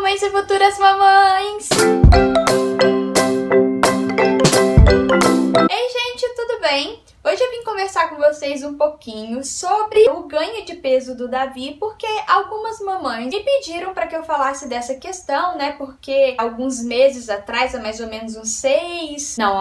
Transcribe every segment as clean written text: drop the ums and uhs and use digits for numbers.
mamães e futuras mamães! Ei, gente, tudo bem? Hoje eu vim conversar com vocês um pouquinho sobre o ganho de peso do Davi, porque algumas mamães me pediram para que eu falasse dessa questão, né? Porque alguns meses atrás, há mais ou menos há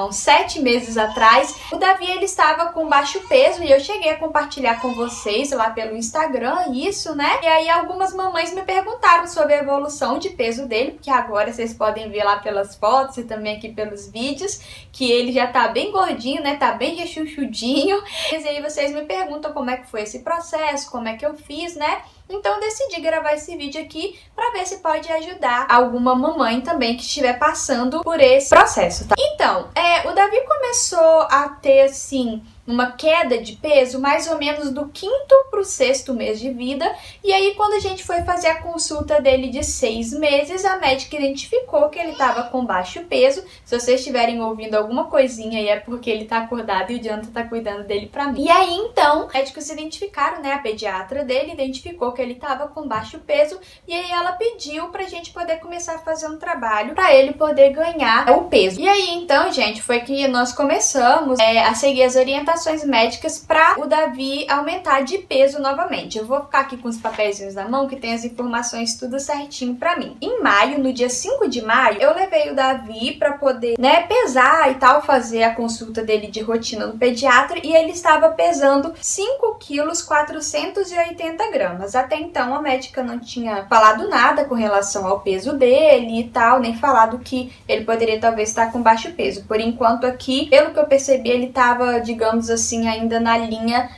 uns 7 meses atrás, o Davi ele estava com baixo peso e eu cheguei a compartilhar com vocês lá pelo Instagram isso, né? E aí algumas mamães me perguntaram sobre a evolução de peso dele, porque agora vocês podem ver lá pelas fotos e também aqui pelos vídeos que ele já tá bem gordinho, né? Tá bem rechonchudinho. E aí vocês me perguntam como é que foi esse processo, como é que eu fiz, né? Então eu decidi gravar esse vídeo aqui pra ver se pode ajudar alguma mamãe também que estiver passando por esse processo, tá? Então, o Davi começou a ter, assim, uma queda de peso mais ou menos do 5º pro 6º mês de vida. E aí, quando a gente foi fazer a consulta dele de 6 meses, a médica identificou que ele tava com baixo peso. Se vocês estiverem ouvindo alguma coisinha aí, é porque ele tá acordado e o Jonathan tá cuidando dele pra mim. E aí, então, médicos identificaram, né, a pediatra dele identificou que ele tava com baixo peso. E aí, ela pediu pra gente poder começar a fazer um trabalho pra ele poder ganhar o peso. E aí, então, gente, foi que nós começamos a seguir as orientações médicas para o Davi aumentar de peso novamente. Eu vou ficar aqui com os papeizinhos na mão que tem as informações tudo certinho para mim. Em maio, no dia 5 de maio, eu levei o Davi para poder, né, pesar e tal, fazer a consulta dele de rotina no pediatra e ele estava pesando 5 quilos 480 gramas. Até então a médica não tinha falado nada com relação ao peso dele e tal, nem falado que ele poderia talvez estar com baixo peso. Por enquanto aqui, pelo que eu percebi, ele estava, digamos assim, ainda na linha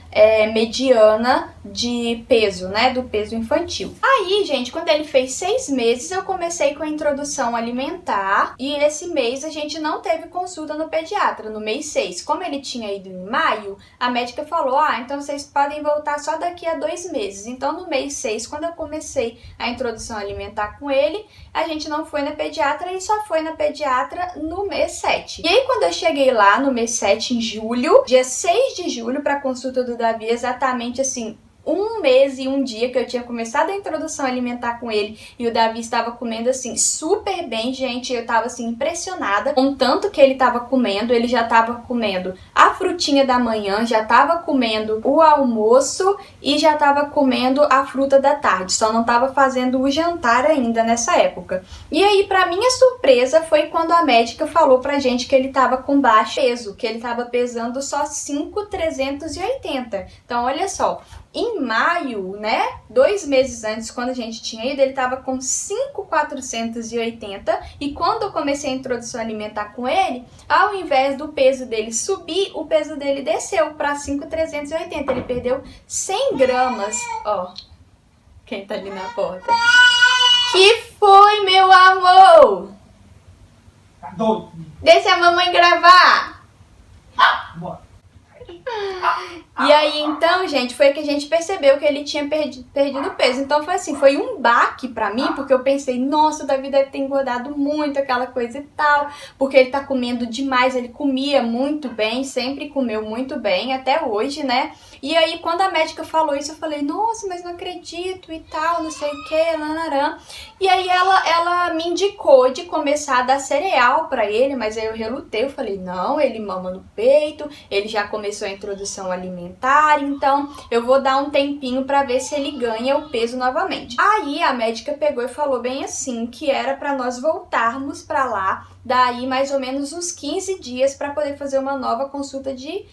mediana de peso, né, do peso infantil. Aí, gente, quando ele fez 6 meses, eu comecei com a introdução alimentar e esse mês a gente não teve consulta no pediatra, no mês 6. Como ele tinha ido em maio, a médica falou, então vocês podem voltar só daqui a 2 meses. Então, no mês 6, quando eu comecei a introdução alimentar com ele, a gente não foi na pediatra e só foi na pediatra no mês 7. E aí, quando eu cheguei lá no mês 7, em julho, dia 6 de julho, para a consulta do Davi, exatamente assim, 1 mês e 1 dia que eu tinha começado a introdução alimentar com ele e o Davi estava comendo assim super bem, gente. Eu tava assim impressionada com o tanto que ele tava comendo. Ele já tava comendo a frutinha da manhã, já tava comendo o almoço e já tava comendo a fruta da tarde. Só não tava fazendo o jantar ainda nessa época. E aí, pra minha surpresa, foi quando a médica falou pra gente que ele tava com baixo peso, que ele tava pesando só 5.380. Então, olha só. Em maio, né, 2 meses antes, quando a gente tinha ido, ele estava com 5.480 e quando eu comecei a introdução alimentar com ele, ao invés do peso dele subir, o peso dele desceu para 5.380. Ele perdeu 100 gramas. Ó, quem tá ali na porta? Que foi, meu amor? Tá doido? Deixa a mamãe gravar. Bora. E aí, então, gente, foi que a gente percebeu que ele tinha perdido peso. Então, foi assim, foi um baque pra mim, porque eu pensei, nossa, o Davi deve ter engordado muito, aquela coisa e tal, porque ele tá comendo demais, ele comia muito bem, sempre comeu muito bem, até hoje, né? E aí, quando a médica falou isso, eu falei, nossa, mas não acredito e tal, não sei o que, nanarã. E aí, ela me indicou de começar a dar cereal pra ele, mas aí eu relutei, eu falei, não, ele mama no peito, ele já começou a introdução alimentar, então eu vou dar um tempinho pra ver se ele ganha o peso novamente. Aí a médica pegou e falou bem assim, que era pra nós voltarmos pra lá, daí mais ou menos uns 15 dias pra poder fazer uma nova consulta de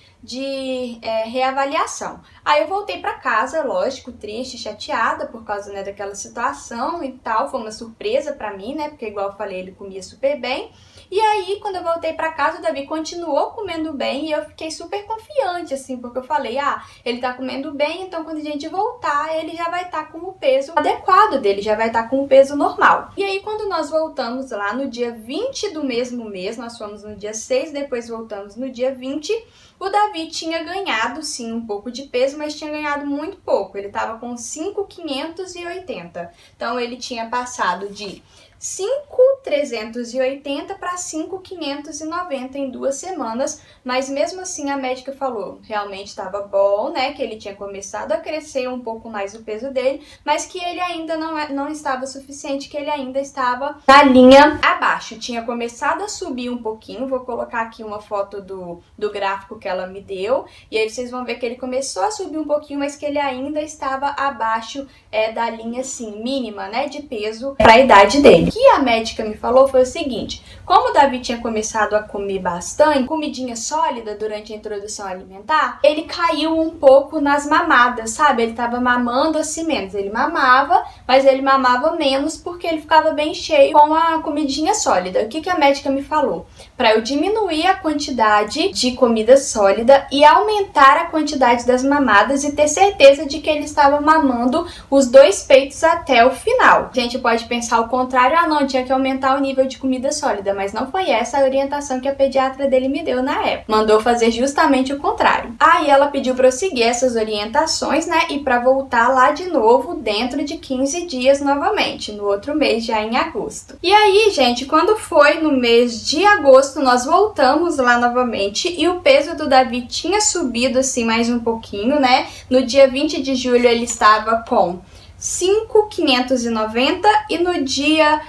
reavaliação. Aí eu voltei pra casa, lógico, triste, chateada por causa, né, daquela situação e tal, foi uma surpresa pra mim, né, porque igual eu falei, ele comia super bem. E aí, quando eu voltei pra casa, o Davi continuou comendo bem e eu fiquei super confiante, assim, porque eu falei, ele tá comendo bem, então quando a gente voltar, ele já vai estar com o peso adequado dele, já vai estar com o peso normal. E aí, quando nós voltamos lá no dia 20 do mesmo mês, nós fomos no dia 6, depois voltamos no dia 20, o Davi tinha ganhado, sim, um pouco de peso, mas tinha ganhado muito pouco. Ele tava com 5.580. Então, ele tinha passado de 5 5.380 para 5.590 em 2 semanas, mas mesmo assim a médica falou, realmente estava bom, né, que ele tinha começado a crescer um pouco mais o peso dele, mas que ele ainda não estava suficiente, que ele ainda estava na linha abaixo, tinha começado a subir um pouquinho, vou colocar aqui uma foto do gráfico que ela me deu, e aí vocês vão ver que ele começou a subir um pouquinho, mas que ele ainda estava abaixo da linha, assim, mínima, né, de peso para a idade dele. O que a médica me falou foi o seguinte, como o Davi tinha começado a comer bastante, comidinha sólida durante a introdução alimentar, ele caiu um pouco nas mamadas, sabe? Ele tava mamando assim menos, ele mamava, mas ele mamava menos porque ele ficava bem cheio com a comidinha sólida. O que a médica me falou? Para eu diminuir a quantidade de comida sólida e aumentar a quantidade das mamadas e ter certeza de que ele estava mamando os 2 peitos até o final. A gente pode pensar o contrário, não, tinha que aumentar o nível de comida sólida, mas não foi essa a orientação que a pediatra dele me deu na época. Mandou fazer justamente o contrário. Aí ela pediu para eu seguir essas orientações, né, e para voltar lá de novo dentro de 15 dias novamente, no outro mês, já em agosto. E aí, gente, quando foi no mês de agosto, nós voltamos lá novamente e o peso do Davi tinha subido assim mais um pouquinho, né? No dia 20 de julho ele estava com 5.590 e no dia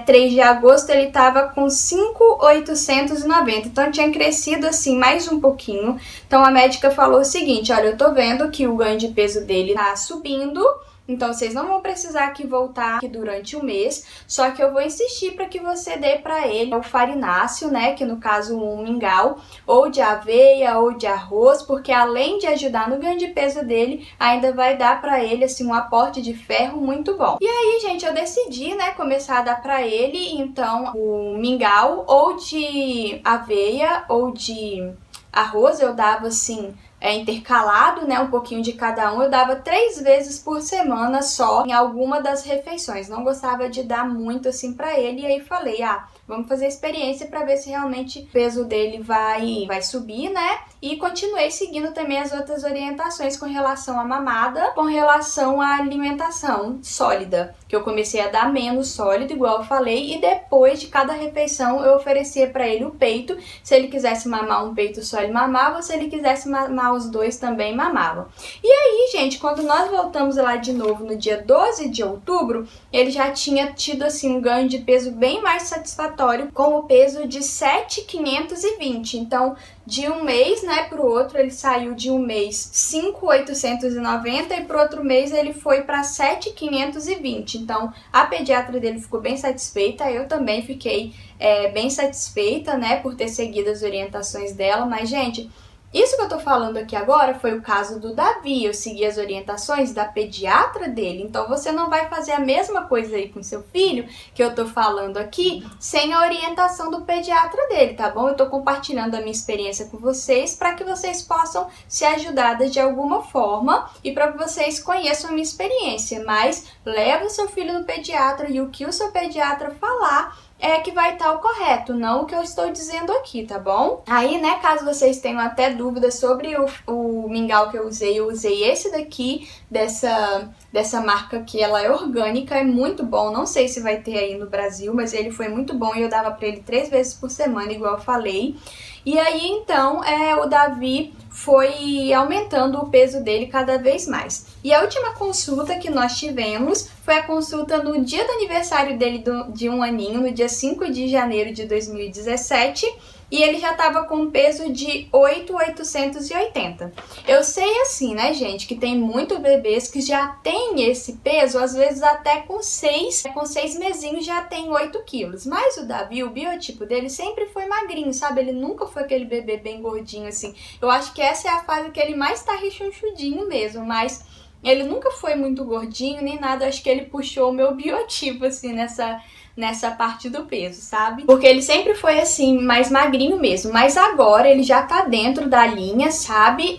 3 de agosto ele estava com 5.890, então tinha crescido assim mais um pouquinho. Então a médica falou o seguinte, olha, eu tô vendo que o ganho de peso dele tá subindo, então vocês não vão precisar aqui voltar aqui durante um mês, só que eu vou insistir para que você dê para ele o farináceo, né, que no caso um mingau, ou de aveia ou de arroz, porque além de ajudar no ganho de peso dele, ainda vai dar para ele assim um aporte de ferro muito bom. E aí, gente, eu decidi, né, começar a dar para ele então o mingau ou de aveia ou de arroz, eu dava assim intercalado, né, um pouquinho de cada um, eu dava 3 vezes por semana só em alguma das refeições, não gostava de dar muito assim pra ele, e aí falei, vamos fazer experiência pra ver se realmente o peso dele vai subir, né, e continuei seguindo também as outras orientações com relação à mamada, com relação à alimentação sólida, que eu comecei a dar menos sólido, igual eu falei, e depois de cada refeição eu oferecia pra ele o peito, se ele quisesse mamar um peito só ele mamava, se ele quisesse mamar os 2 também mamavam. E aí, gente, quando nós voltamos lá de novo no dia 12 de outubro, ele já tinha tido assim um ganho de peso bem mais satisfatório, com o peso de 7.520. Então, de um mês, né, pro outro, ele saiu de um mês 5.890 e pro outro mês ele foi para 7.520. Então, a pediatra dele ficou bem satisfeita, eu também fiquei bem satisfeita, né, por ter seguido as orientações dela, mas, gente, isso que eu tô falando aqui agora foi o caso do Davi, eu segui as orientações da pediatra dele, então você não vai fazer a mesma coisa aí com seu filho, que eu tô falando aqui, sem a orientação do pediatra dele, tá bom? Eu tô compartilhando a minha experiência com vocês para que vocês possam ser ajudadas de alguma forma e para que vocês conheçam a minha experiência, mas leva o seu filho no pediatra e o que o seu pediatra falar que vai estar o correto, não o que eu estou dizendo aqui, tá bom? Aí, né, caso vocês tenham até dúvidas sobre o mingau que eu usei esse daqui, dessa marca que ela é orgânica, é muito bom, não sei se vai ter aí no Brasil, mas ele foi muito bom e eu dava pra ele 3 vezes por semana, igual eu falei. E aí, então, o Davi foi aumentando o peso dele cada vez mais. E a última consulta que nós tivemos foi a consulta no dia do aniversário dele de 1 aninho, no dia 5 de janeiro de 2017, e ele já estava com um peso de 8.880. Eu sei assim, né, gente, que tem muitos bebês que já tem esse peso, às vezes até com 6 mesinhos já tem 8 quilos. Mas o Davi, o biotipo dele sempre foi magrinho, sabe? Ele nunca foi aquele bebê bem gordinho assim. Eu acho que essa é a fase que ele mais tá rechonchudinho mesmo, mas ele nunca foi muito gordinho nem nada. Eu acho que ele puxou o meu biotipo assim nessa parte do peso, sabe? Porque ele sempre foi assim, mais magrinho mesmo, mas agora ele já tá dentro da linha, sabe?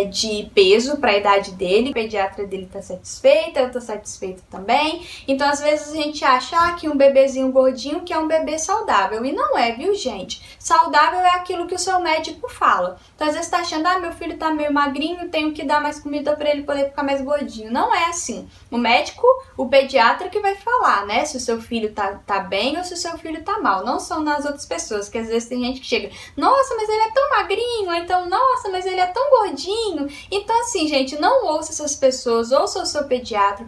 De peso pra idade dele, a pediatra dele tá satisfeita, eu tô satisfeita também, então às vezes a gente acha que um bebezinho gordinho que é um bebê saudável, e não é, viu, gente? Saudável é aquilo que o seu médico fala. Então às vezes tá achando, meu filho tá meio magrinho, tenho que dar mais comida pra ele poder ficar mais mais gordinho. Não é assim. O médico, o pediatra que vai falar, né? Se o seu filho tá bem ou se o seu filho tá mal. Não são nas outras pessoas, que às vezes tem gente que chega, nossa, mas ele é tão magrinho, ou então, nossa, mas ele é tão gordinho. Então assim, gente, não ouça essas pessoas, ouça o seu pediatra.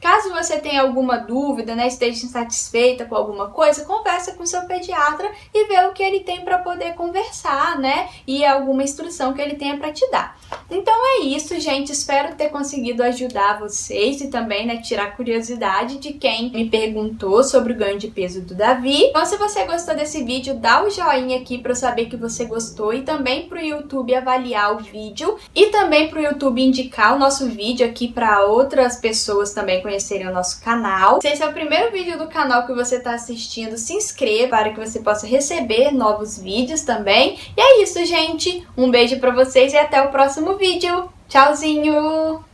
Caso você tenha alguma dúvida, né, esteja insatisfeita com alguma coisa, conversa com o seu pediatra e vê o que ele tem para poder conversar, né, e alguma instrução que ele tenha para te dar. Então é isso, gente, espero ter conseguido ajudar vocês e também, né, tirar curiosidade de quem me perguntou sobre o ganho de peso do Davi. Então se você gostou desse vídeo, dá o joinha aqui para eu saber que você gostou e também para o YouTube avaliar o vídeo e também para o YouTube indicar o nosso vídeo aqui para outras pessoas também conhecerem o nosso canal. Se esse é o primeiro vídeo do canal que você está assistindo, se inscreva para que você possa receber novos vídeos também. E é isso, gente. Um beijo para vocês e até o próximo vídeo. Tchauzinho!